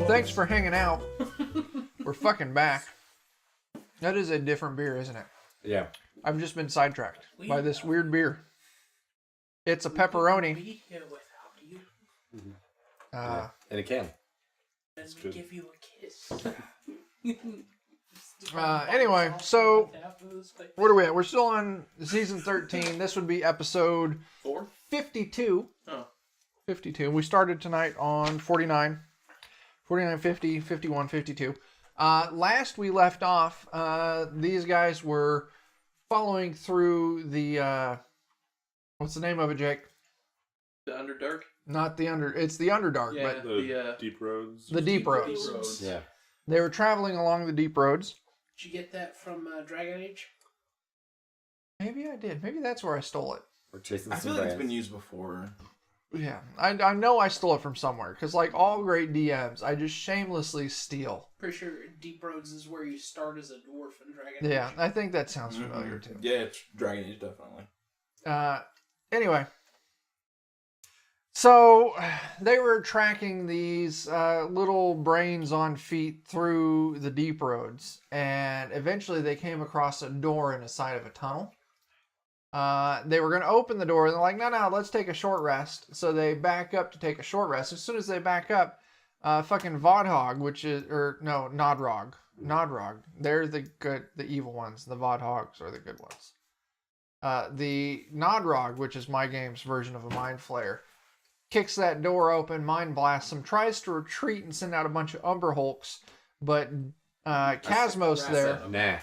Thanks for hanging out. We're fucking back. That is a different beer, isn't it? Yeah. I've just been sidetracked by this weird beer. It's a pepperoni. Be here without you. In a can. Then we give you a kiss. Anyway, so what are we at? We're still on season 13. This would be episode 52. Oh. 52. We started tonight on 49. 49, 50, 51, 52. Last we left off, these guys were following through the, what's the name of it, Jake? The Underdark? Not the it's the Underdark, Yeah, but the deep roads. the deep roads. Yeah. They were traveling along the deep roads. Did you get that from Dragon Age? Maybe I did. Maybe that's where I stole it. We're chasing I some feel like it's brands. been used before. Yeah, I know I stole it from somewhere, because like all great DMs, I just shamelessly steal. Pretty sure Deep Roads is where you start as a dwarf in Dragon Yeah, Age. I think that sounds familiar too. Yeah, it's Dragon Age, definitely. Anyway. So, they were tracking these little brains on feet through the deep roads, and eventually they came across a door in the side of a tunnel. They were going to open the door, and they're like, no, let's take a short rest. So they back up to take a short rest. As soon as they back up, fucking Vodhog, Nadragh. They're the evil ones. The Vodhogs are the good ones. The Nadragh, which is my game's version of a Mind Flayer, kicks that door open, mind blasts him, tries to retreat and send out a bunch of Umber Hulks, but Cosmos there, Nah.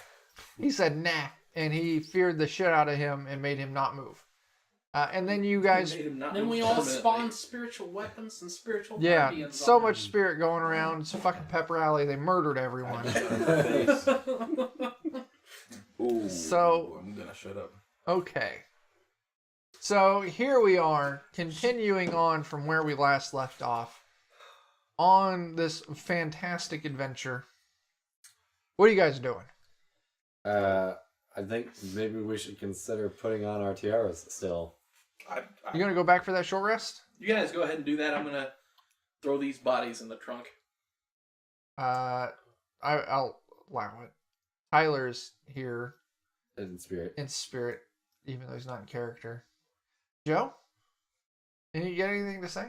he said nah, and he feared the shit out of him and made him not move. And then you guys, Then we all spawned spiritual weapons and spiritual yeah, guardians so on much spirit going around. It's a fucking pepper alley. They murdered everyone. Ooh, So- I'm gonna shut up. Okay. So here we are, continuing on from where we last left off, on this fantastic adventure. What are you guys doing? I think maybe we should consider putting on our tiaras still. You gonna go back for that short rest? You guys go ahead and do that. I'm going to throw these bodies in the trunk. I'll allow it. Tyler's here In spirit. in spirit, even though he's not in character. Joe? You got anything to say?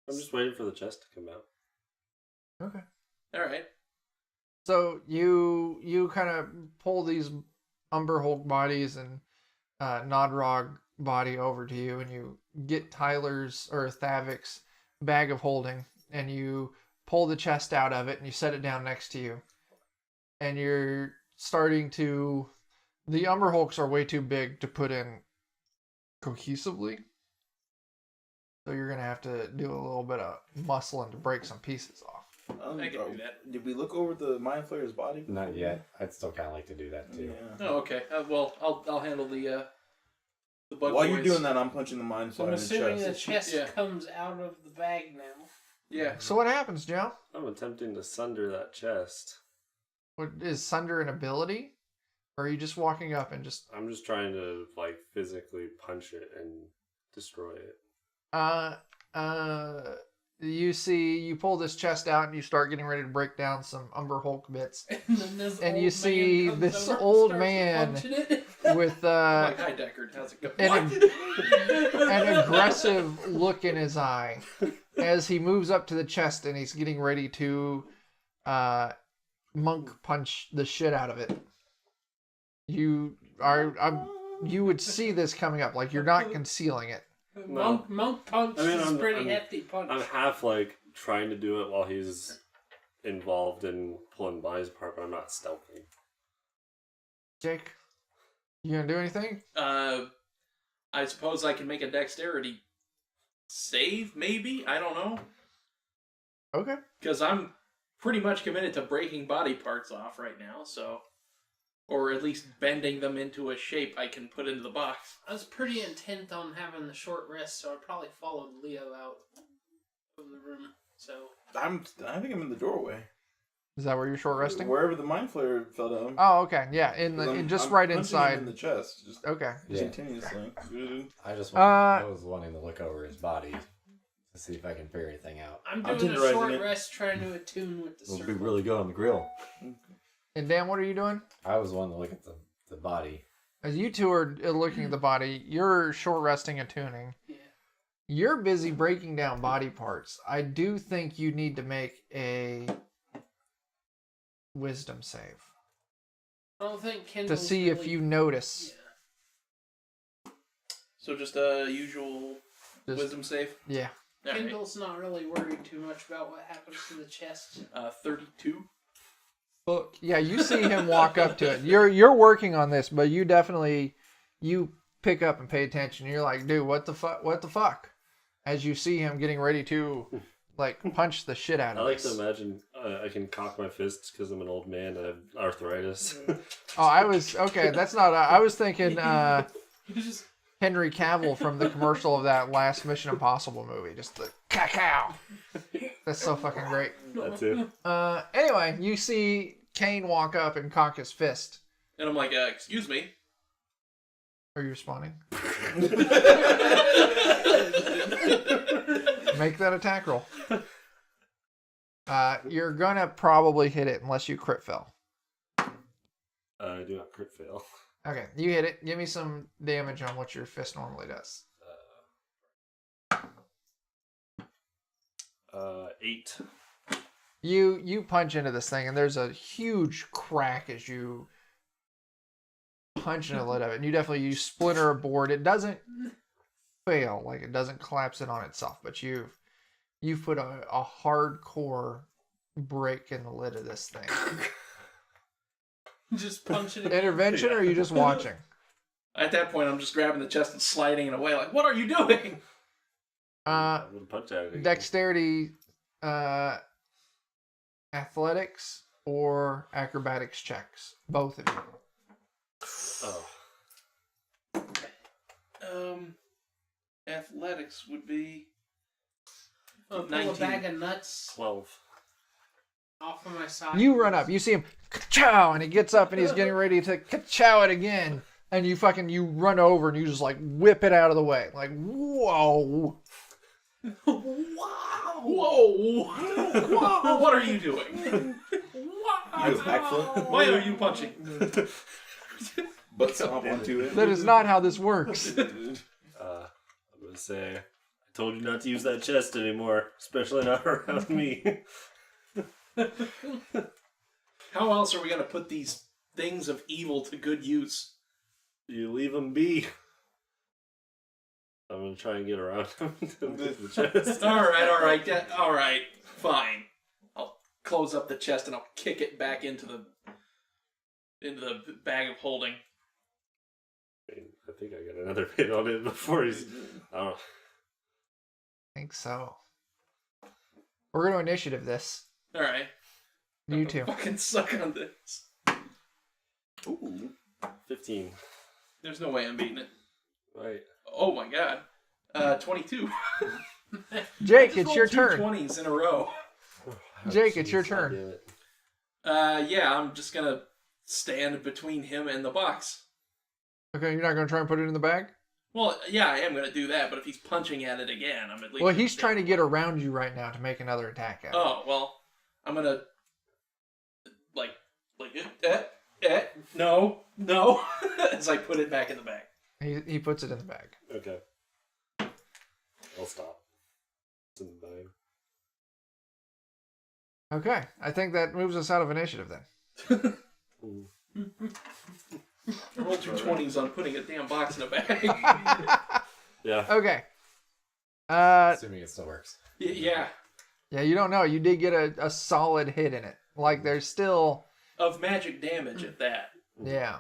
I'm just waiting for the chest to come out. Okay. All right. So you kind of pull these Umber Hulk bodies and Nadragh body over to you, and you get Tyler's or Thavik's bag of holding, and you pull the chest out of it, and you set it down next to you. And you're starting to... The Umber Hulks are way too big to put in cohesively. So you're going to have to do a little bit of muscling to break some pieces off. I can do that. Did we look over the Mind Flayer's body? Not yet. I'd still kind of like to do that too. Yeah. Oh, okay. Well, I'll handle the bug While boys. you're doing that, I'm punching the Mind So Flayer I'm in the assuming the chest. chest Yeah. comes out of the bag now. Yeah. So what happens, Joe? I'm attempting to sunder that chest. What, is Sunder an ability? Or are you just walking up and just... I'm just trying to like physically punch it and destroy it. You pull this chest out and you start getting ready to break down some Umber Hulk bits. And then this And old you man see comes this over and old starts man punching it. with Like, hi, Deckard. How's it going? an aggressive look in his eye as he moves up to the chest and he's getting ready to monk punch the shit out of it. You would see this coming up, like you're not concealing it. No. Monk punch I mean, is I'm- pretty I'm- hefty punch. I'm half like trying to do it while he's involved in pulling bodies apart, but I'm not stealthing. Jake, you gonna do anything? I suppose I can make a dexterity save, maybe? I don't know. Okay. Because I'm pretty much committed to breaking body parts off right now, so... Or at least bending them into a shape I can put into the box. I was pretty intent on having the short rest, so I probably followed Leo out of the room. So I think I'm in the doorway. Is that where you're short resting? Wherever the Mind Flayer fell down. Oh, okay. Yeah, I'm I'm right punching him inside. in the chest. Just Okay. Yeah. continuously. I just Uh, I was wanting to look over his body. to see if I can figure anything out. I'm I'm doing a tenderizing short it. rest trying to attune with the It'll be circle. really good on the grill. And Dan, what are you doing? I was one to look at the body. As you two are looking at the body, you're short resting and tuning. Yeah. You're busy breaking down body parts. I do think you need to make a wisdom save I don't think to Kendall's see if really- you notice. Yeah. So just a usual Just- wisdom save. Yeah. All right. Kendall's not really worried too much about what happens to the chest. 32. Well, yeah, you see him walk up to it. You're working on this, but you definitely pick up and pay attention. You're like, dude, what the fuck? What the fuck? As you see him getting ready to like punch the shit out I of like this. to imagine I can cock my fists because I'm an old man and I have arthritis. Oh, I was okay. That's not. I was thinking You just Henry Cavill from the commercial of that last Mission Impossible movie. Just the cacao. That's so fucking great. That too. Anyway, you see Kane walk up and cock his fist. and I'm like, excuse me. Are you responding? Make that attack roll. You're gonna probably hit it unless you crit fail. I do not crit fail. Okay, you hit it. Give me some damage on what your fist normally does. 8. You punch into this thing, and there's a huge crack as you punch in the lid of it. And you splinter a board. It doesn't fail, like it doesn't collapse in on itself, but you've put a hardcore break in the lid of this thing. Just punch it. Intervention, or are you just watching? At that point, I'm just grabbing the chest and sliding it away. Like, what are you doing? I'm gonna punch at it again. Dexterity, athletics, or acrobatics checks. Both of you. Oh. Athletics would be Pull a 19. bag of nuts 12. off of my side. You run up. You see him, ka-chow, and he gets up and he's getting ready to ka-chow it again. And you run over and you just like whip it out of the way. Like, whoa. Wow! Whoa! Whoa! What are you doing? You do a backflip, Why are you punching? butt stomp onto it. That is not how this works. I'm gonna say, I told you not to use that chest anymore, especially not around me. How else are we gonna put these things of evil to good use? You leave them be. I'm gonna try and get around him to the chest. All right, fine. I'll close up the chest and I'll kick it back into the bag of holding. I think I got another hit on it before he's. I don't know. I think so. We're going to initiative this. All right. You two. Fucking suck on this. Ooh, 15. There's no way I'm beating it. Right. Oh my god. 22. Jake, Just it's rolled your two turn. 20s in a row. Jake, it's your Jeez, turn. damn it. Yeah, I'm just gonna stand between him and the box. Okay, you're not going to try and put it in the bag? Well, yeah, I am gonna do that, but if he's punching at it again, I'm at least. Well, he's trying to get around you right now to make another attack at it. Oh well, I'm gonna like no, as I put it back in the bag. He puts it in the bag. Okay. I'll stop. It's in the bag. Okay, I think that moves us out of initiative then. Ooh. I rolled two 20s on putting a damn box in a bag. Yeah. Okay. Assuming it still works. Yeah, Yeah, you don't know. You did get a solid hit in it. Like, there's still... of magic damage at that. Yeah.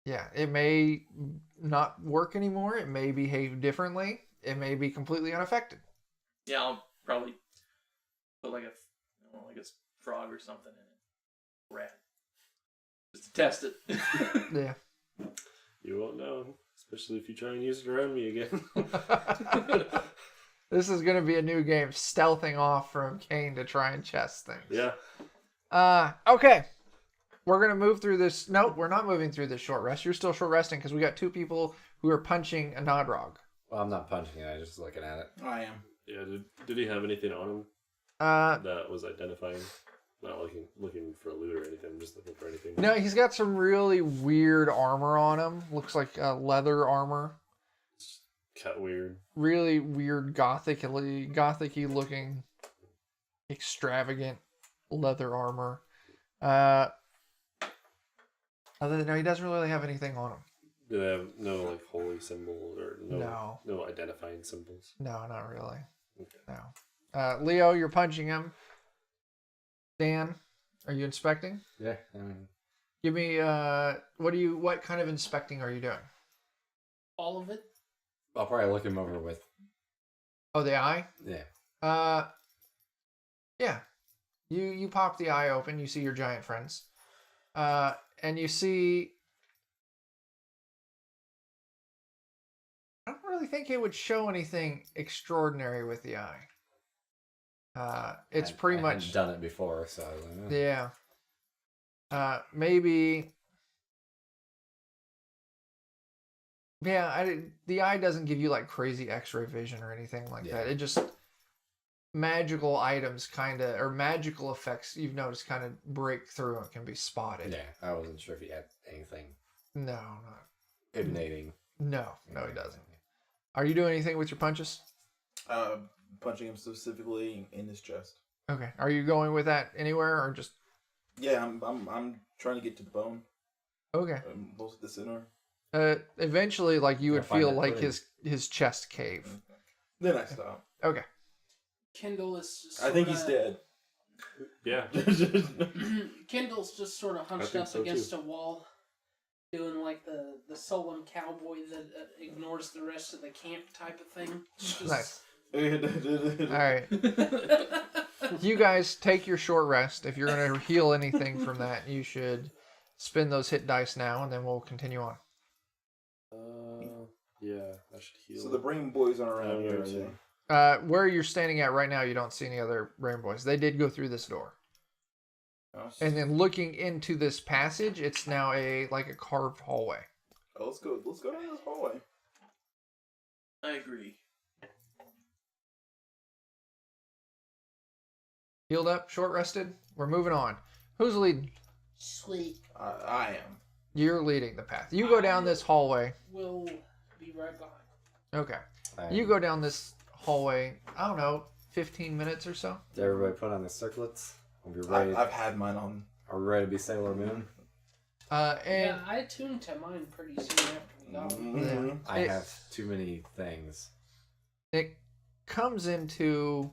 Yeah, it may not work anymore. It may behave differently. It may be completely unaffected. Yeah, I'll probably put like a frog or something in it. Rat. Just to test it. Yeah. You won't know, especially if you try and use it around me again. This is going to be a new game, stealthing off from Kane to try and chest things. Yeah. Okay. We're going to move through this. Nope, we're not moving through this short rest. You're still short resting because we got two people who are punching a Nadragh. Well, I'm not punching it. I'm just looking at it. I am. Yeah. Did he have anything on him Uh, that was identifying? Not looking for loot or anything. I'm just looking for anything. no, he's got some really weird armor on him. Looks like leather armor. Cut weird. Really weird gothic-y looking, extravagant leather armor. Other than he doesn't really have anything on him. Do they have no like holy symbols or No. no identifying symbols? No, not really. Okay. No. Leo, you're punching him. Dan, are you inspecting? Yeah. I mean, Give me what kind of inspecting are you doing? All of it. I'll probably look him over with. Oh, the eye? Yeah. Yeah. You pop the eye open, you see your giant friends. And you see I don't really think it would show anything extraordinary with the eye. It's pretty I much hadn't done it before, so I was like, yeah. Maybe. Yeah, the eye doesn't give you like crazy X-ray vision or anything like that. It just magical items or magical effects you've noticed kind of break through and can be spotted. Yeah, I wasn't sure if he had anything No, not. emanating. No, he doesn't. Are you doing anything with your punches? Punching him specifically in his chest. Okay. Are you going with that anywhere or just? Yeah, I'm trying to get to the bone. Okay. Most of the center. Eventually, like you would Gotta find feel that like footing. his chest cave. Then I stop. Okay. Kendall is just I think he's dead. Yeah. Kendall's just sort of hunched think up so, against too. a wall, doing like the sullen cowboy that ignores the rest of the camp type of thing. Just- Nice. All All right. You guys take your short rest. If you're going to heal anything from that, you should spin those hit dice now, and then we'll continue on. Yeah. I should heal. So the brain boys aren't around I'm here, going are to. they? Where you're standing at right now, you don't see any other rain boys. They did go through this door. Oh, And then looking into this passage, it's now a carved hallway. let's go down this hallway. I agree. Healed up, short rested. We're moving on. Who's leading? Sweet. I am. You're leading the path. You go down this hallway. We'll be right behind. Okay. I You go down this hallway, I don't know, 15 minutes or so. Did everybody put on the circlets? Are we ready? I've had mine on. Are we ready to be Sailor Moon? And Yeah, I tuned to mine pretty soon after we got it. Mhm. I It- have too many things. it comes into,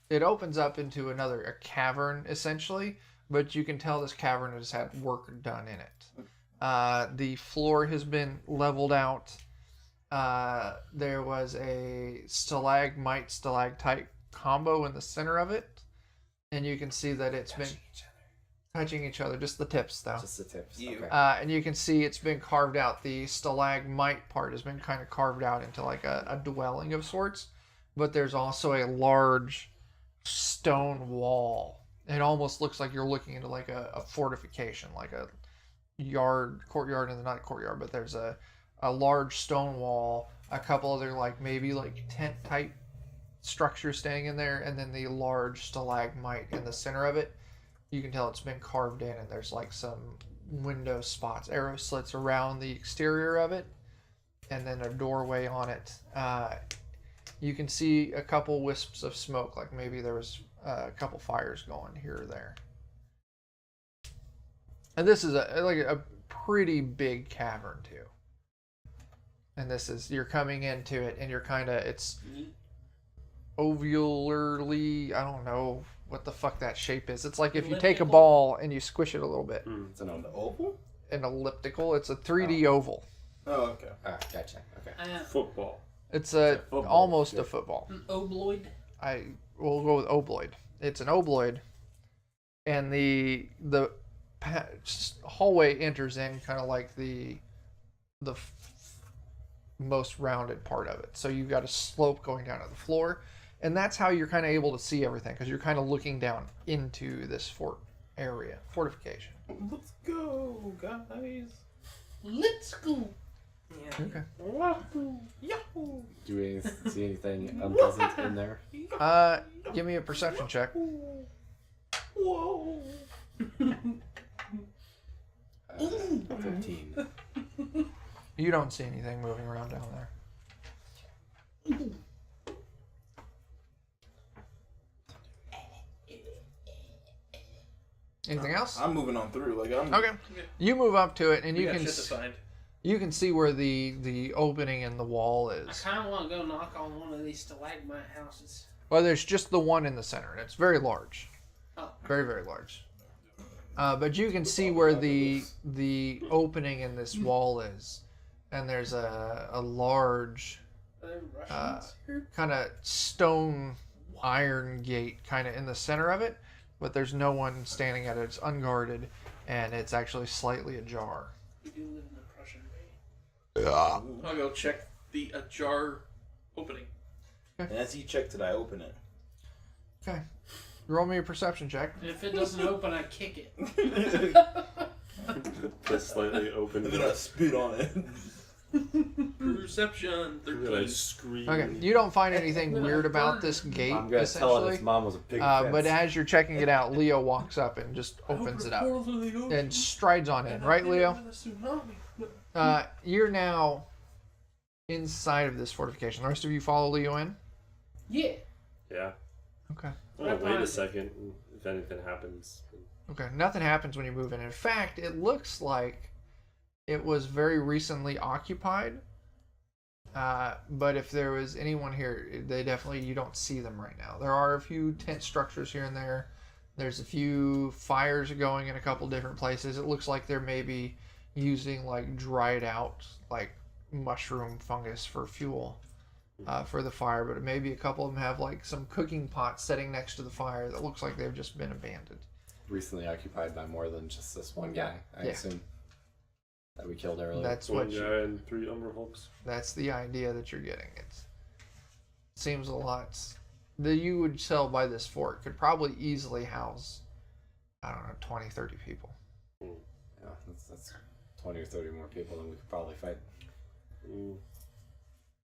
it opens up into a cavern, essentially, but you can tell this cavern has had work done in it. The floor has been leveled out. There was a stalagmite stalactite combo in the center of it, and you can see that it's been touching each other, just the tips though. Just the tips. You. Okay. And you can see it's been carved out. The stalagmite part has been kind of carved out into like a dwelling of sorts, but there's also a large stone wall. It almost looks like you're looking into like a fortification, like a courtyard, and not courtyard, but there's a large stone wall, a couple other maybe tent type structures staying in there, and then the large stalagmite in the center of it. You can tell it's been carved in, and there's some window spots, arrow slits around the exterior of it, and then a doorway on it. You can see a couple wisps of smoke, like maybe there was a couple fires going here or there. And this is a pretty big cavern too. And you're coming into it, and it's ovularly, I don't know what the fuck that shape is. It's like if you take a Elliptical? ball and you squish it a little bit. It's an On the oval. oval? An elliptical. It's a 3D oval. Oh, okay. Ah, gotcha. Okay. Football. It's football. almost a Good. football. An obloid. I will go with obloid. It's an obloid, and the hallway enters in kind of like the most rounded part of it. So you've got a slope going down to the floor, and that's how you're kind of able to see everything, because you're kind of looking down into this fortification. Let's go, guys. Let's go. Yeah. Okay. Do we see anything unpleasant in there? Give me a perception check. Whoa. 15. You don't see anything moving around down there. Anything else? I'm moving on through. Like I'm. Okay. You move up to it, and We you got can shit to find. you can see where the opening in the wall I is. kind of want to go knock on one of these stalagmite houses. Well, there's just the one in the center, and it's very large. Oh. Very, very large. But you can see where the opening in this wall is, and there's a large Are there Russians here? kind of stone iron gate kind of in the center of it, but there's no one standing at it. It's unguarded, and it's actually slightly ajar. We do live in the Prussian Bay. I'll go check the ajar opening. And as he checked it, I open it. Okay. Roll me a perception check. And if it doesn't open, I kick it. Just slightly open. And then I spit on it. Perception Then I 13. scream. Okay. You don't find anything weird about this gate, I'm gonna tell it essentially. its mom was a pig fence. But as you're checking it out, Leo walks up and just opens it up and strides on in. Right, Leo? You're now inside of this fortification. The rest of you follow Leo in? Yeah. Yeah. Okay. I'm gonna wait a second. And if anything happens. Okay. Nothing happens when you move in. In fact, it looks like it was very recently occupied. But if there was anyone here, you don't see them right now. There are a few tent structures here and there. There's a few fires going in a couple different places. It looks like they're maybe using like dried out like mushroom fungus for fuel for the fire, but maybe a couple of them have like some cooking pots sitting next to the fire that looks like they've just been abandoned. Recently occupied by more than just this one guy, I Yeah. assume. That we killed earlier. That's One what guy and 3 Umber Hulks. that's the idea that you're getting. It seems a lot that you would sell by this fort could probably easily house, I don't know, 20, 30 people. Yeah, that's 20 or 30 more people than we could probably fight. Mm.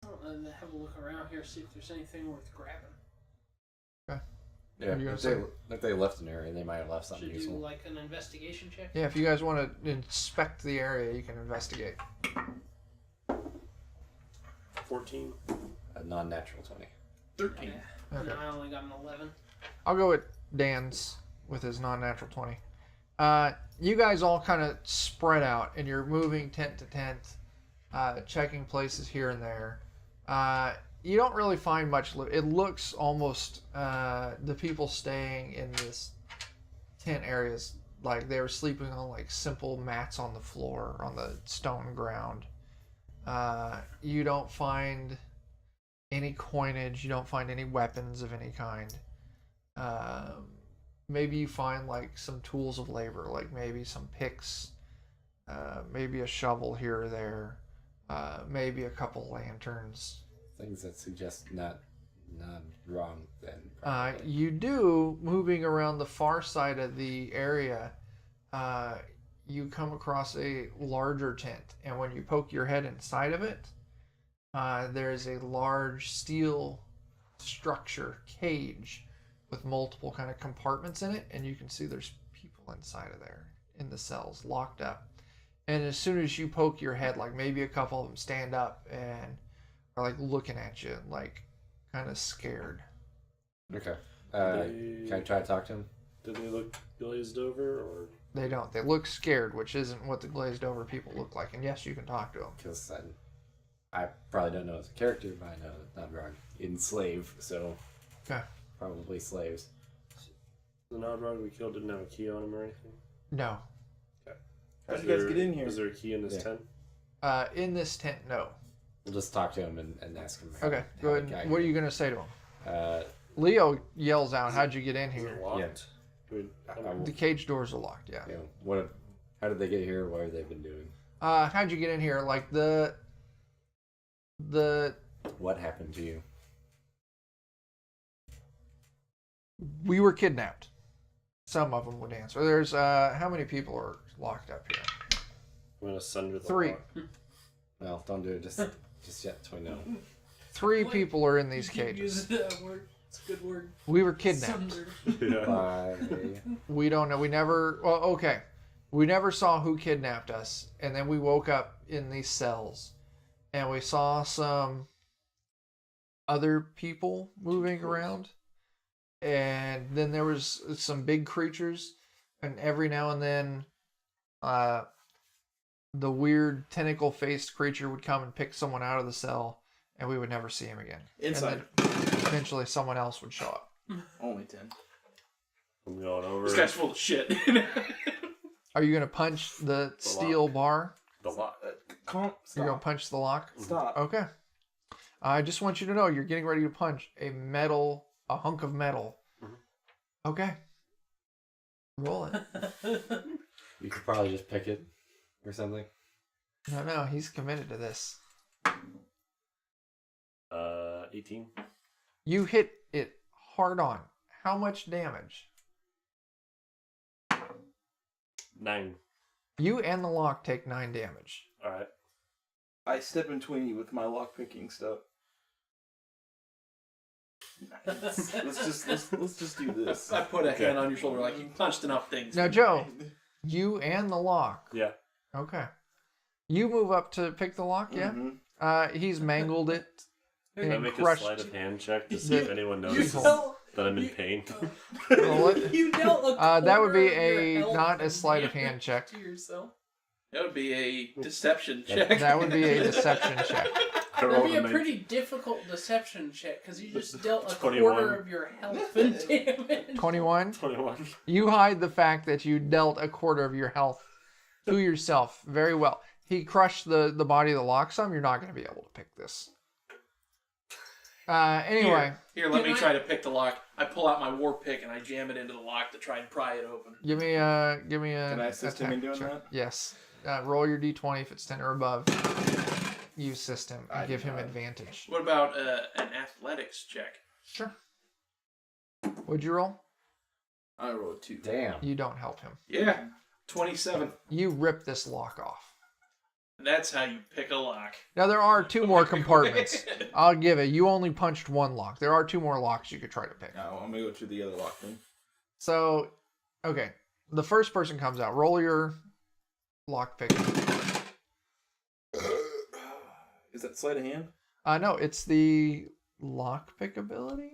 I don't know, have a look around here, see if there's anything worth grabbing. Yeah, What are you if they left an area, they might have left something Should do useful. like an investigation check. Yeah, if you guys want to inspect the area, you can investigate. 14. A non-natural 20. 13. Yeah. Okay. And I only got an 11. I'll go with Dan's with his non-natural 20. You guys all kind of spread out, and you're moving tent to tent, checking places here and there. You don't really find much. It looks almost the people staying in this tent areas like they were sleeping on like simple mats on the floor on the stone ground. You don't find any coinage. You don't find any weapons of any kind. Maybe you find like some tools of labor, like maybe some picks, maybe a shovel here or there, maybe a couple lanterns. Things that suggest not wrong then. You do, moving around the far side of the area, you come across a larger tent, and when you poke your head inside of it, there's a large steel structure cage with multiple kind of compartments in it, and you can see there's people inside of there in the cells locked up. And as soon as you poke your head, like maybe a couple of them stand up and are like looking at you, like kind of scared. Okay. Can I try to talk to him? Do they look glazed over or? They don't. They look scared, which isn't what the glazed over people look like. And yes, you can talk to them. Because I probably don't know his character, but I know that Nadragh enslave, so Okay. probably slaves. The Nadragh we killed didn't have a key on him or anything? No. How'd you guys get in here? Is there a key in this tent? In this tent, no. We'll just talk to him and ask him. Okay, go ahead. What are you going to say to him? Leo yells out, "How'd you get in Is here?" it locked? Yeah. The cage doors are locked, yeah. You know, how did they get here? What have they been doing? How'd you get in here? Like the What happened to you? we were kidnapped. Some of them would answer. There's how many people are locked up here? I'm gonna sunder the 3. lock. Well, don't do it just yet. 29. 3 people are in these You keep cages. using that word. It's a good word. We were kidnapped. Sundered. Yeah. Bye. We don't know. We never. Well, okay. We never saw who kidnapped us, and then we woke up in these cells, and we saw some other people moving around, and then there was some big creatures, and every now and then, the weird tentacle-faced creature would come and pick someone out of the cell, and we would never see him again. Inside. And then eventually, someone else would show up. Only 10. I'm going over This guy's full of shit. Are you gonna punch the steel bar? the lock. Calm. You're gonna Stop. punch the lock? Stop. Okay. I just want you to know you're getting ready to punch a hunk of metal. Okay. Roll it. You could probably just pick it or something. No, he's committed to this. 18. You hit it hard on. How much damage? 9. You and the lock take 9 damage. All right. I step in between you with my lockpicking stuff. Let's just do this. I put a hand on your shoulder like you punched enough things. Now, Joe, you and the lock. Yeah. Okay. You move up to pick the lock, yeah? Mhm. He's mangled it Can I and make a crushed. sleight of hand check to see if anyone You notices dealt, that I'm in pain? Roll it. you dealt a That would be quarter of your health not a and sleight of damage hand check. to yourself. That would be a deception check. That would be a deception check. I That'd rolled be a a 19. pretty difficult deception check because you just dealt a 21. quarter of your health and damage. 21. 21. You hide the fact that you dealt a quarter of your health to yourself very well. He crushed the body of the lock some. You're not going to be able to pick this. Anyway, Here, let Can me I- try to pick the lock. I pull out my war pick and I jam it into the lock to try and pry it open. give me a. Can I assist him in attack doing check. that? Yes. Roll your d20 if it's 10 or above. You assist him and I give do him not. advantage. What about an athletics check? Sure. What'd you roll? I rolled 2. Damn. You don't help him. Yeah, 27. You rip this lock off. That's how you pick a lock. Now there are 2 more compartments. I'll give it. You only punched 1 lock. There are 2 more locks you could try to pick. No, I'm gonna go to the other lock then. So, okay. The first person comes out. Roll your lock pick. Is that sleight of hand? No, it's the lock pick ability.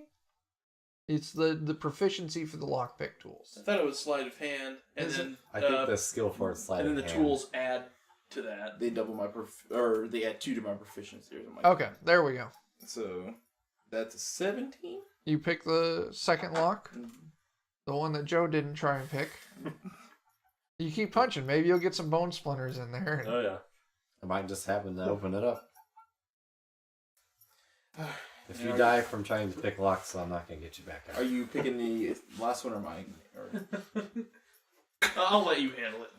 It's the proficiency for the lock pick tools. I thought it was sleight of hand, and Is then I think the skill for it sleight and then of the hand. tools add to that. They double my or they add 2 to my proficiency or something like Okay, there we go. that. So that's a 17. You pick the second lock, Mm-hmm. the one that Joe didn't try and pick. You keep punching. Maybe you'll get some bone splinters in there. Oh, yeah. I might just happen to open it up. If you Are die from trying to pick locks, I'm not gonna get you back Are up. you picking the last one or mine? Or, I'll let you handle it.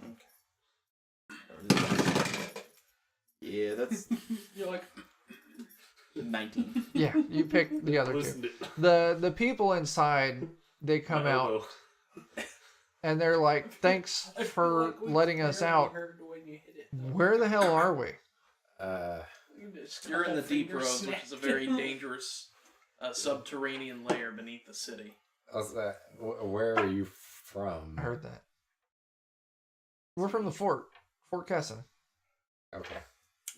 yeah, that's You're like, 19. Yeah, you pick the other 2. Listen to The people inside, they come my out elbow. and they're like, "Thanks I feel for like we letting us barely out. heard when you hit it. Where the hell are we?" you're in the deep Couple roads, which fingers is a very snapped. dangerous subterranean layer beneath the city. Where are you from? I heard that. We're from the fort, Fort Kesson. Okay.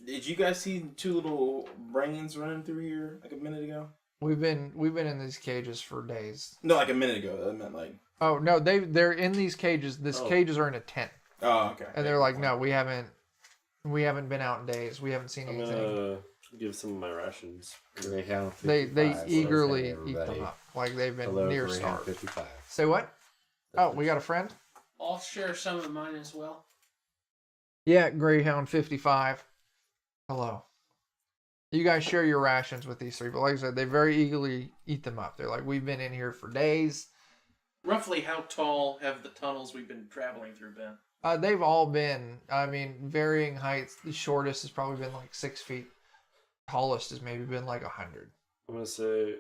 Did you guys see 2 little brains running through here like a minute ago? We've been in these cages for days. No, like a minute ago. I meant like. Oh no, they're in these cages. These Oh. cages are in a tent, Oh, okay. and they're like, "No, we haven't been out in days. We haven't seen I'm anything." gonna give some of my rations. Greyhound 55. They So eagerly hey, eat everybody. them up, like they've been Hello, near Greyhound starved. 55. Say what? Oh, we got a friend. I'll share some of mine as well. Yeah, Greyhound 55. Hello. You guys share your rations with these 3, but like I said, they very eagerly eat them up. They're like, "We've been in here for days." Roughly how tall have the tunnels we've been traveling through been? They've all been, I mean, varying heights. The shortest has probably been like 6 feet. Tallest has maybe been like 100. I'm gonna say,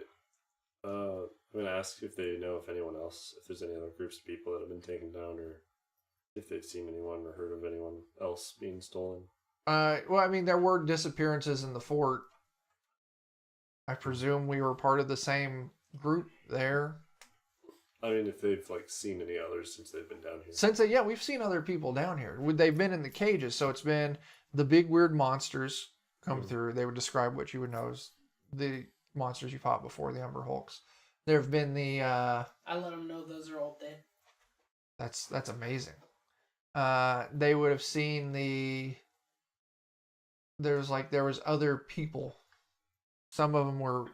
I'm gonna ask if they know if anyone else, if there's any other groups of people that have been taken down, or if they've seen anyone or heard of anyone else being stolen. Well, I mean, there were disappearances in the fort. I presume we were part of the same group there. I mean, if they've like seen any others since they've been down here. Yeah, we've seen other people down here. They've been in the cages, so it's been the big weird monsters come through. They would describe what you would know as the monsters you fought before, the Umber Hulks. There have been the. I let them know those are all dead. That's amazing. They would have seen the. There was other people. Some of them were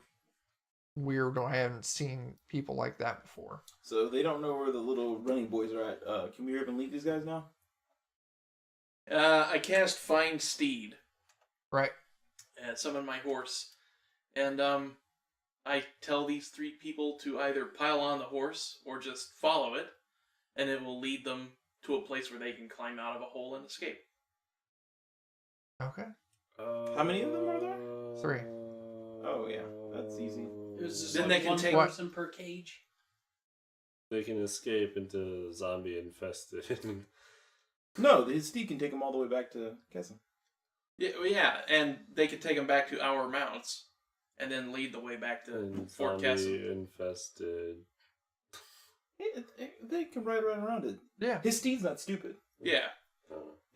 weird. I haven't seen people like that before. So they don't know where the little running boys are at. Can we even lead these guys now? I cast Find Steed. Right. And summon my horse. And I tell these 3 people to either pile on the horse or just follow it, and it will lead them to a place where they can climb out of a hole and escape. Okay. How many of them are there? 3. Oh yeah, that's easy. It was just Then like they can one take- person per cage. They can escape into zombie infested. No, his steed can take them all the way back to Kessin. Yeah, and they can take them back to our mounts, and then lead the way back to and Fort zombie Kessin. infested. They can ride right around it. Yeah. His steed's not stupid. Yeah,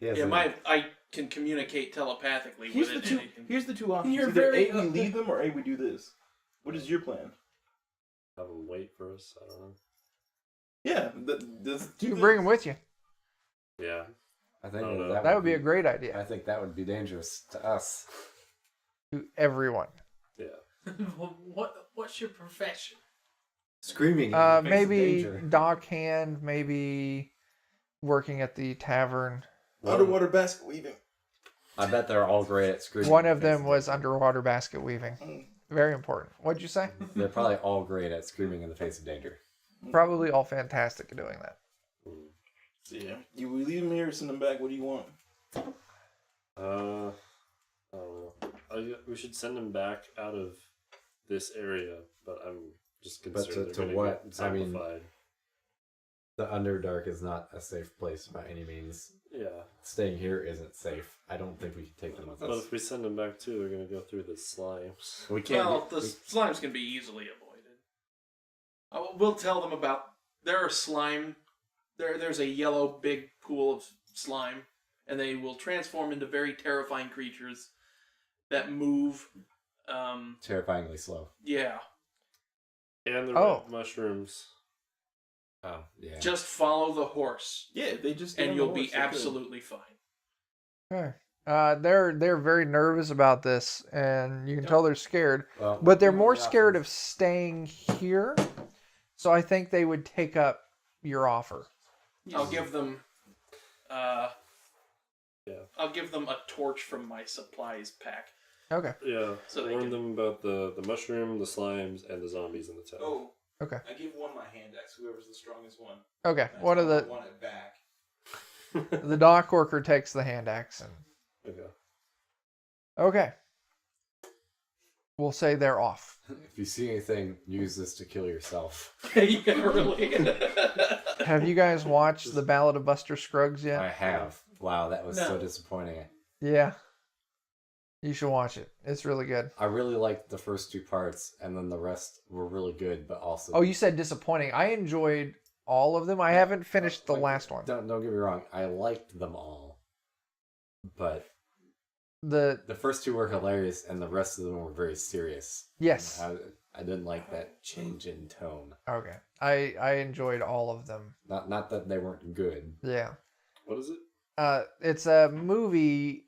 He has yeah. a- I can communicate telepathically Here's with the it. two. and it can- Here's the two options. You're Either very A, we good. lead them, or A, we do this. What is your plan? Have them wait for us. I don't know. Yeah, You can bring them with you. Yeah. I think I don't know. that, That would be a great I idea think that would be dangerous to us. to everyone. Yeah. What's your profession? Screaming. In the face of Maybe danger. dock hand, maybe working at the tavern. underwater basket weaving. I bet they're all great at screaming. One in of the face them was danger. underwater basket weaving. Very important. What'd you say? They're probably all great at screaming in the face of danger. Probably all fantastic at doing that. So yeah, do we leave them here or send them back? What do you want? I don't know. We should send them back out of this area, but I'm just concerned to they're going to what? get I mean- zombified. The Underdark is not a safe place by any means. Yeah. Staying here isn't safe. I don't think we can take them with But us. if we send them back too, they're going to go through the slimes. We can't. Well, the slimes can be easily avoided. We'll tell them about there are slime. There's a yellow big pool of slime, and they will transform into very terrifying creatures that move. terrifyingly slow. Yeah, And the Oh. red mushrooms. Oh yeah. just follow the horse, Yeah, they just and you'll be absolutely fine. Okay. They're very nervous about this, and you can tell they're scared. Well, But they're one more the scared of options- staying here. So I think they would take up your offer. I'll give them. Yeah. I'll give them a torch from my supplies pack. Okay. Yeah. So they warn can- them about the mushroom, the slimes, and the zombies in the town. Oh. Okay. I give one my hand axe. Whoever's the strongest one. Okay. And I One of tell the them I want it back. the dock worker takes the hand axe and Okay. okay. We'll say they're off. If you see anything, use this to kill yourself. Yeah, really. Have you guys watched the Ballad of Buster Scruggs yet? I have. Wow, that was so No. disappointing. Yeah. You should watch it. It's really good. I really liked the first 2 parts, and then the rest were really good, but also. Oh, you said disappointing. I enjoyed all of them. I haven't finished the Like, last one. Don't get me wrong. I liked them all, but The the first 2 were hilarious, and the rest of them were very serious. yes. I didn't like that change in tone. Okay. I enjoyed all of them. Not that they weren't good. Yeah. What is it? It's a movie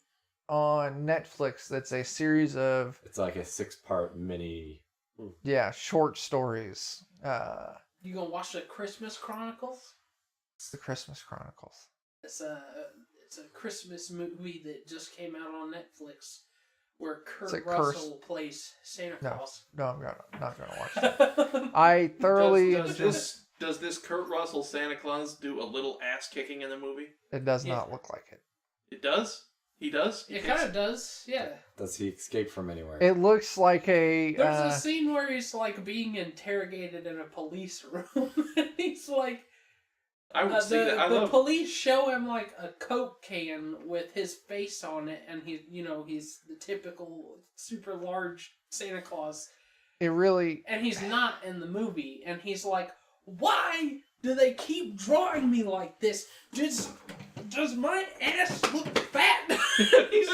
on Netflix that's a series of It's like a 6-part mini. short stories. You gonna watch the Christmas Chronicles? It's the Christmas Chronicles. It's a Christmas movie that just came out on Netflix, where Kurt it Russell plays Santa No. Claus. No, I'm not gonna watch that. I thoroughly Does this Kurt Russell Santa Claus do a little ass kicking in the movie? It does Yeah. not look like it. It does. He does. It kind of does, yeah. Does he escape from anywhere? It looks like a. There's a scene where he's like being interrogated in a police room, and he's like I would see that. I the love. police show him like a Coke can with his face on it, and he's the typical super large Santa Claus, It really, and he's not in the movie, and he's like, why do they keep drawing me like this? Does my ass look fat? he's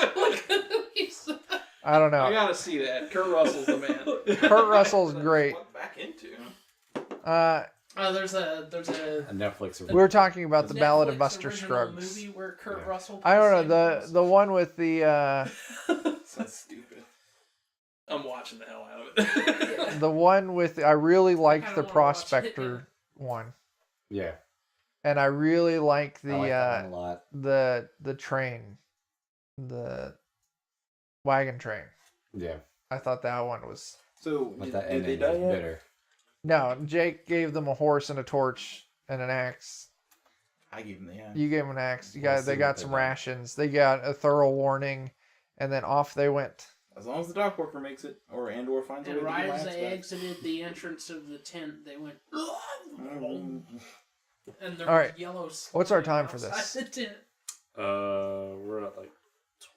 I don't I know. gotta see that. Kurt Russell's the man. Kurt Russell's great. What back into? there's a A Netflix. We were talking about the Ballad of Netflix Buster original Scruggs. movie where Kurt Russell. I don't know plays the one with the Sounds stupid. I'm watching the hell out of it. the one with I really liked kinda the wanna watch it. Prospector one, Yeah, and I really like the I like that one a lot. the train, the wagon train. Yeah, I thought that one was. So but did that they ending die was yet? bitter. No, Jake gave them a horse and a torch and an axe. I gave them the axe. You gave them an axe. We'll They see got what some they do. rations. They got a thorough warning, and then off they went. As long as the dock worker makes it, or finds a way And to right get my as axe they back. exited the entrance of the tent, they went. Mm. And there All was right. yellow. What's our slime time for outside this? the tent. We're at like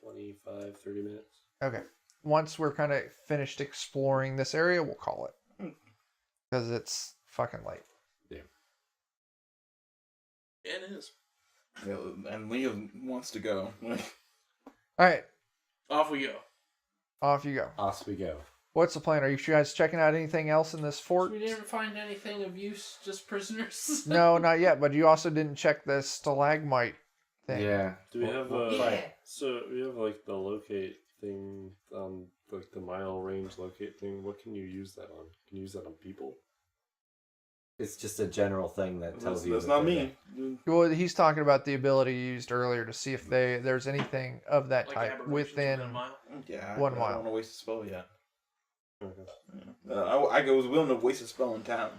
25, 30 minutes. Okay. Once we're kind of finished exploring this area, we'll call it. Because it's fucking late. Yeah, it is. Yeah, and Liam wants to go. All right. Off we go. Off you go. Off we go. What's the plan? Are you guys checking out anything else in this fort? We didn't find anything of use, just prisoners. No, not yet. But you also didn't check the stalagmite thing. Yeah. Do we have Yeah. So we have like the locate thing, like the mile range locate thing. What can you use that on? Can you use that on people? It's just a general thing that tells you. That's that not they're me. Well, he's talking about the ability you used earlier to see if there's anything of that Like type aberrations within. a mile. Yeah, 1 I mile. don't want to waste a spell yet. Okay. I was willing to waste a spell in town.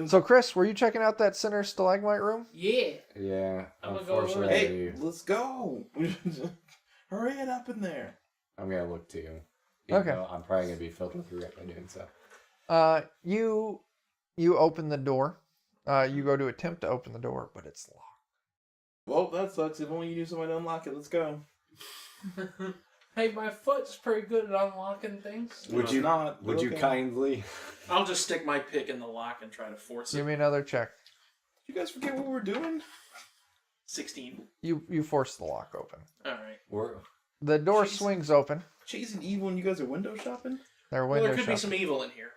So, Chris, were you checking out that center stalagmite room? Yeah. Yeah. I'm gonna go over Unfortunately, Hey, let's go! Hurry it up in there. I'm gonna look too. Even Okay. though I'm probably gonna be filled with regret by doing so. You open the door. You go to attempt to open the door, but it's locked. Well, that sucks. If only you knew somebody to unlock it. Let's go. Hey, my foot's pretty good at unlocking things. Would you not? Would you Okay. kindly? I'll just stick my pick in the lock and try to force Give it. me another check. Did you guys forget what we're doing? 16. You force the lock open. All right. We're The door Jeez. swings open. Chasing evil and you guys are window shopping? They're Well, window there could be shopping. some evil in here.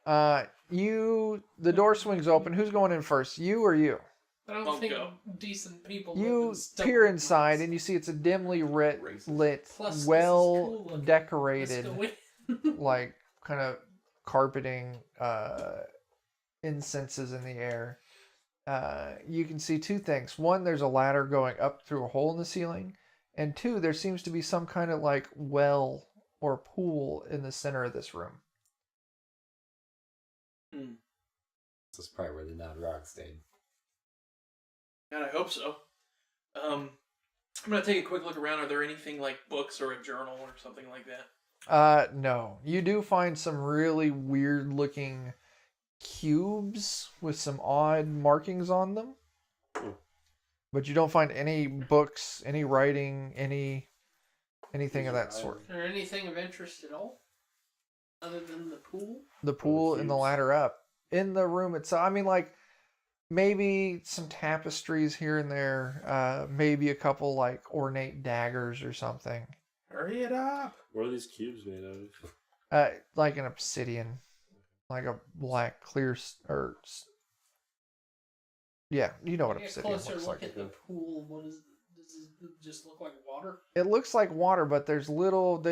The door swings open. Who's going in first? You or you? I don't I'll think go. decent people. You live in stone peer walls. inside and you see it's a dimly lit, Plus, this is well cool looking. Let's decorated, go in. like kind of carpeting, incenses in the air. You can see two things. One, there's a ladder going up through a hole in the ceiling, and two, there seems to be some kind of like well or pool in the center of this room. This is probably where the Nadragh stayed. God, I hope so. I'm gonna take a quick look around. Are there anything like books or a journal or something like that? No. You do find some really weird looking cubes with some odd markings on them. But you don't find any books, any writing, anything of that sort. Is there anything of interest at all, other than the pool? The pool and the cubes. ladder up. In the room itself, I mean, like, maybe some tapestries here and there, maybe a couple, like, ornate daggers or something. Hurry it up! What are these cubes made out of? Like an obsidian. Like a black, clear, yeah, you know what Take a obsidian closer looks look like. at the pool. Does it just look like water? It looks like water, but they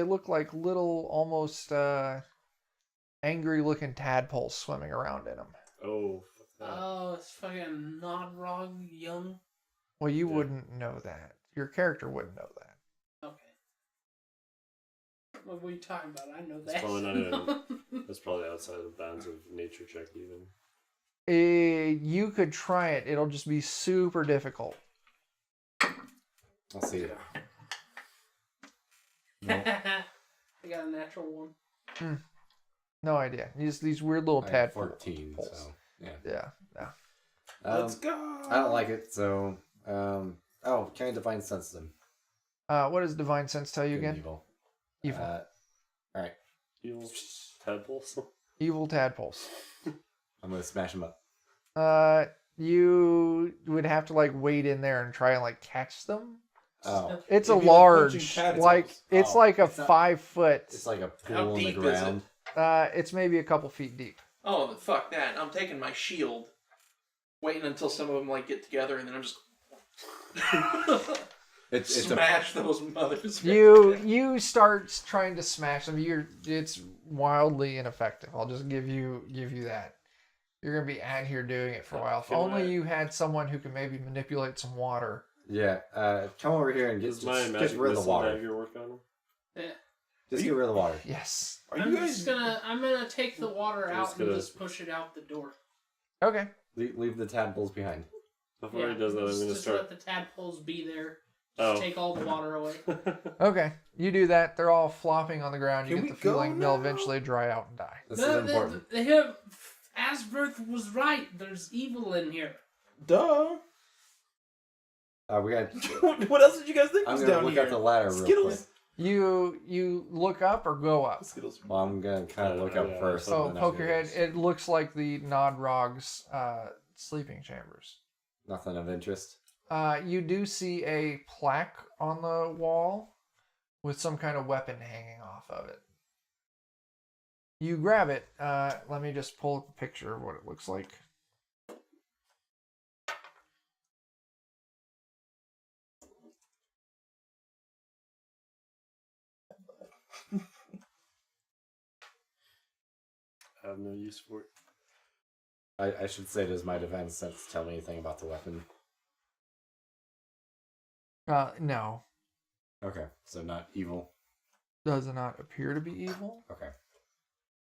look like little, almost angry looking tadpoles swimming around in them. Oh, fuck that. Oh, it's fucking Nadragh young. Well, you Yeah. wouldn't know that. Your character wouldn't know that. Okay. What are you talking about? I know It's that. probably not That's probably outside the bounds of nature check even. You could try it. It'll just be super difficult. I'll see it. I got a natural one. No idea. These weird little I have tadpoles. 14, so yeah. Yeah. Let's go. I don't like it, so oh, can I divine sense them? What does divine sense tell you Good and again? Evil. Evil. All right, Evil tadpoles. Evil tadpoles. I'm gonna smash them up. You would have to like wade in there and try and like catch them. Oh, It's It'd a be like large, punching tadpoles. like it's Oh, like a it's not- 5 foot. it's like a How pool in the deep is it? ground. It's maybe a couple feet deep. Oh, fuck that! I'm taking my shield, waiting until some of them like get together, and then I'm just It's a smash those mothers. You start trying to smash them. It's wildly ineffective. I'll just give you that. You're gonna be out here doing it for a while. If Can only I- you had someone who could maybe manipulate some water. yeah. Come over here and Does get my just magic get rid of the missile water. dagger work on him? Just get rid of the water. Yes. Are you I'm guys? just gonna. I'm gonna take the water I'm out just and gonna- just push it out the door. Okay. Leave the tadpoles behind. Before he does that, I'm going to just start. let the tadpoles be there. Oh. Just take all the water away. Okay. You do that. They're all flopping on the ground. You Can get the we go feeling they'll now? eventually dry out and die. This is important. They have. Asberth was right. There's evil in here. Duh. We got. What else did you guys think I'm was gonna down look here? up the ladder real Skittles. quick. You look up or go up. Skittles. Well, I'm gonna kind of look up Yeah, first. So and then poke after your head. this. It looks like the Nadragh's sleeping chambers. Nothing of interest. You do see a plaque on the wall with some kind of weapon hanging off of it. You grab it. Let me just pull up a picture of what it looks like. I have no use for it. I should say, does my defense sense tell me anything about the weapon? No, Okay, so not evil. does not appear to be evil. Okay.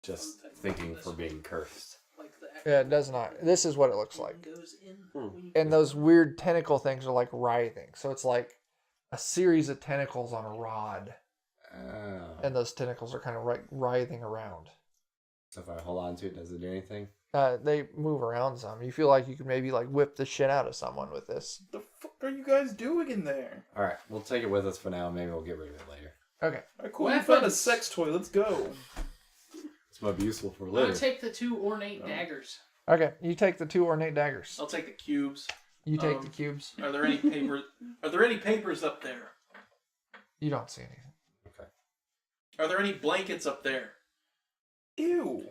Just thinking for being cursed. Like the Yeah, it does not. This is what it looks like. Goes in. Hmm. And those weird tentacle things are like writhing. So it's like a series of tentacles on a rod. Oh. And those tentacles are kind of writhing around. So if I hold on to it, does it do anything? They move around some. You feel like you could maybe like whip the shit out of someone with this. The fuck are you guys doing in there? All right, we'll take it with us for now. Maybe we'll get rid of it later. Okay. Alright, cool. You found a Weapons. sex toy. Let's go. This might be useful for I'm later. gonna take the 2 ornate daggers. Okay. You take the 2 ornate daggers. I'll take the cubes. You take the cubes. Are there any papers? Are there any papers up there? You don't see anything. Are there any blankets up there? Ew.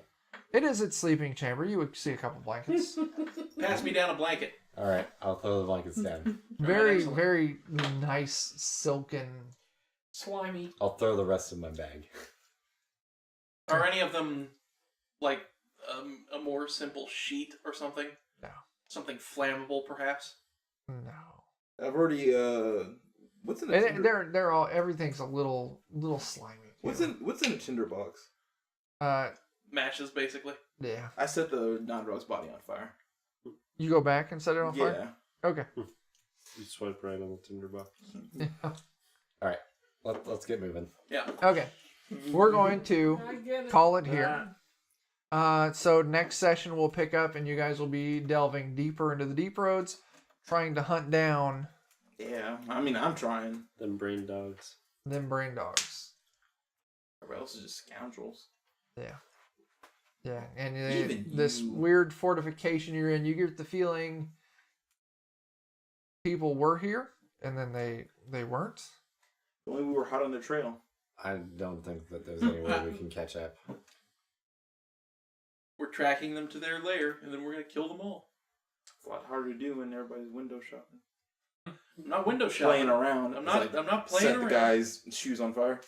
It is its sleeping chamber. You would see a couple blankets. Pass me down a blanket. All right, I'll throw the blankets down. Very, excellent. very nice silken. Slimy. I'll throw the rest in my bag. Are any of them like a more simple sheet or something? No. Something flammable, perhaps. No. I've already what's in a And tinder? they're all everything's a little slimy. What's in a tinder box? Matches, basically. Yeah. I set the Nadragh's body on fire. You go back and set it on fire? Yeah. Okay. You swipe right on the tinderbox. All right, let's get moving. Yeah. Okay. We're going to I get it. call it here. So next session we'll pick up and you guys will be delving deeper into the deep roads, trying to hunt down Yeah. I mean, I'm trying. Them brain dogs. them brain dogs. Everybody else is just scoundrels. Yeah. Yeah, and Even this you. weird fortification you're in, you get the feeling people were here and then they weren't. Only we were hot on the trail. I don't think that there's any way we can catch up. We're tracking them to their lair, and then we're gonna kill them all. It's a lot harder to do when everybody's window shopping. I'm not window shopping. Playing around. I'm It's not. like, I'm not playing set around. the guy's shoes on fire.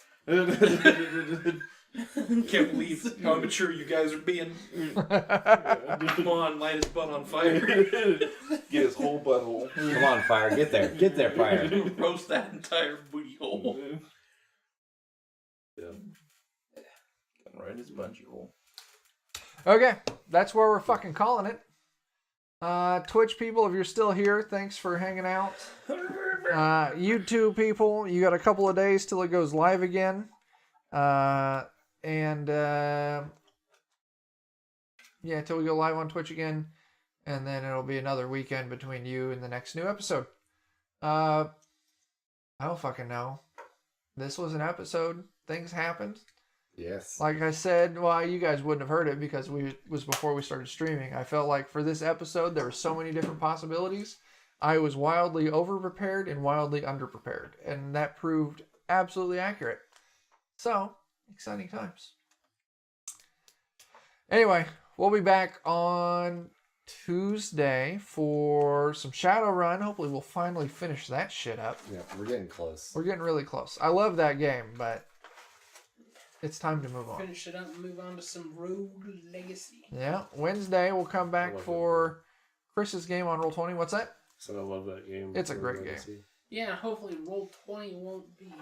Can't believe how immature you guys are being. Come on, light his butt on fire. Get his whole butthole. Come on, fire! Get there, fire! Roast that entire booty hole. Yeah. Right in his bungee hole. Okay, that's where we're fucking calling it. Twitch people, if you're still here, thanks for hanging out. YouTube people, you got a couple of days till it goes live again. Yeah, till we go live on Twitch again. and then it'll be another weekend between you and the next new episode. I don't fucking know. This was an episode. Things happened. Yes. Like I said, well, you guys wouldn't have heard it because it was before we started streaming. I felt like for this episode, there were so many different possibilities. I was wildly over-prepared and wildly under-prepared, and that proved absolutely accurate. So, exciting times. Anyway, we'll be back on Tuesday for some Shadowrun. Hopefully we'll finally finish that shit up. Yeah, we're getting close. We're getting really close. I love that game, but it's time to move on. Finish it up and move on to some Rogue Legacy. Yeah, Wednesday we'll come back love for Chris's game on Roll20. What's that? So I love that game. It's a great Legacy. Yeah, hopefully Roll20 won't be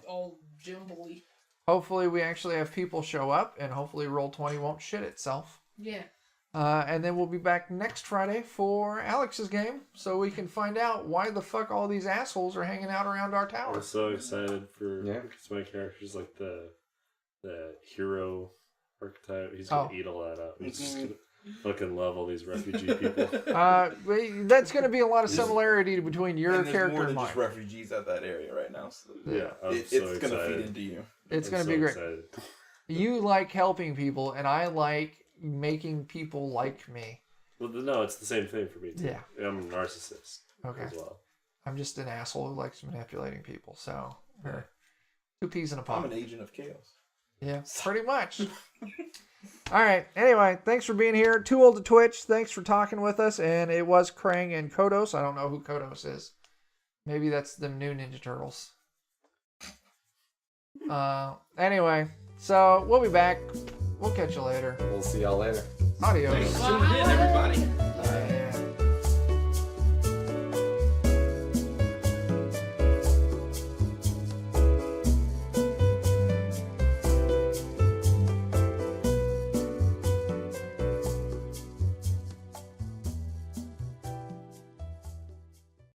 all jumbly. Hopefully we actually have people show up, and hopefully Roll20 won't shit itself. Yeah. And then we'll be back next Friday for Alex's game, so we can find out why the fuck all these assholes are hanging out around our I'm tower. so excited for Yeah. because my character's like the hero archetype. He's gonna eat all that up. He's just gonna fucking love all these refugee people. That's going to be a lot of similarity between your and there's character more and than mine. just refugees at that area right now. So Yeah, I'm it's so gonna excited. feed into you. It's I'm going to so be great. excited. You like helping people, and I like making people like me. Well, no, it's the same thing for me too. Yeah. I'm a narcissist Okay. as well. I'm just an asshole who likes manipulating people, so we're two peas in a I'm pod. an agent of chaos. Yeah, pretty much. All right. Anyway, thanks for being here. Too Old to Twitch. Thanks for talking with us. And it was Krang and Kodos. I don't know who Kodos is. Maybe that's the new Ninja Turtles. Anyway, so we'll be back. We'll catch you later. We'll see y'all later. Adios. Thanks for tuning in, everybody.